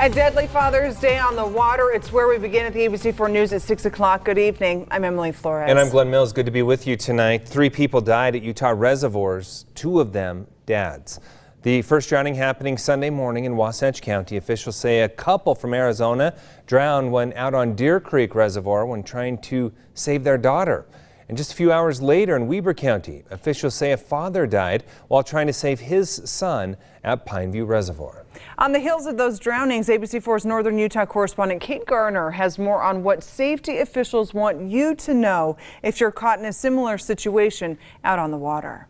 A deadly Father's Day on the water. It's where we begin at the ABC4 News at 6 o'clock. Good evening. I'm Emily Flores. And I'm Glenn Mills. Good to be with you tonight. 3 people died at Utah reservoirs, 2 of them dads. The first drowning happening Sunday morning in Wasatch County. Officials say a couple from Arizona drowned when out on Deer Creek Reservoir when trying to save their daughter. And just a few hours later in Weber County, officials say a father died while trying to save his son at Pineview Reservoir. On the heels of those drownings, ABC4's Northern Utah correspondent Kate Garner has more on what safety officials want you to know if you're caught in a similar situation out on the water.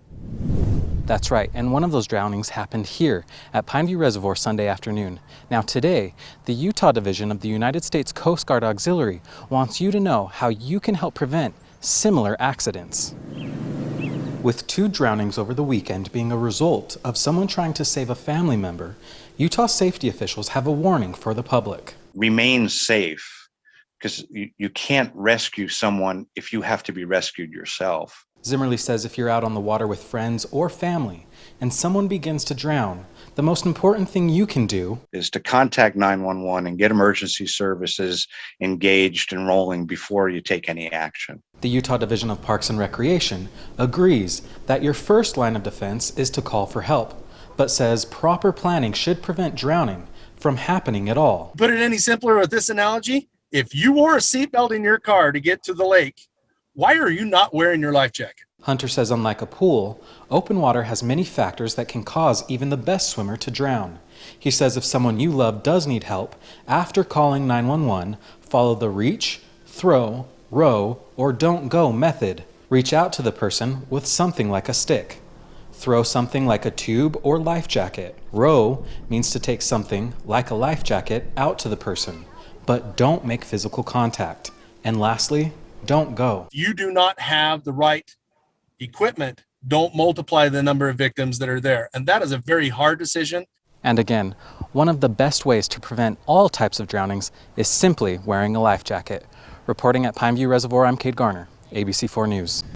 That's right, and one of those drownings happened here at Pineview Reservoir Sunday afternoon. Now today, the Utah Division of the United States Coast Guard Auxiliary wants you to know how you can help prevent similar accidents. With 2 drownings over the weekend being a result of someone trying to save a family member, Utah safety officials have a warning for the public. Remain safe, because you can't rescue someone if you have to be rescued yourself. Zimmerly says if you're out on the water with friends or family and someone begins to drown, the most important thing you can do is to contact 911 and get emergency services engaged and rolling before you take any action. The Utah Division of Parks and Recreation agrees that your first line of defense is to call for help, but says proper planning should prevent drowning from happening at all. Put it any simpler with this analogy: if you wore a seatbelt in your car to get to the lake, why are you not wearing your life jacket? Hunter says unlike a pool, open water has many factors that can cause even the best swimmer to drown. He says if someone you love does need help, after calling 911, follow the reach, throw, row, or don't go method. Reach out to the person with something like a stick. Throw something like a tube or life jacket. Row means to take something like a life jacket out to the person, but don't make physical contact. And lastly, don't go. If you do not have the right equipment, don't multiply the number of victims that are there. And that is a very hard decision. And again, one of the best ways to prevent all types of drownings is simply wearing a life jacket. Reporting at Pineview Reservoir, I'm Kate Garner, ABC4 News.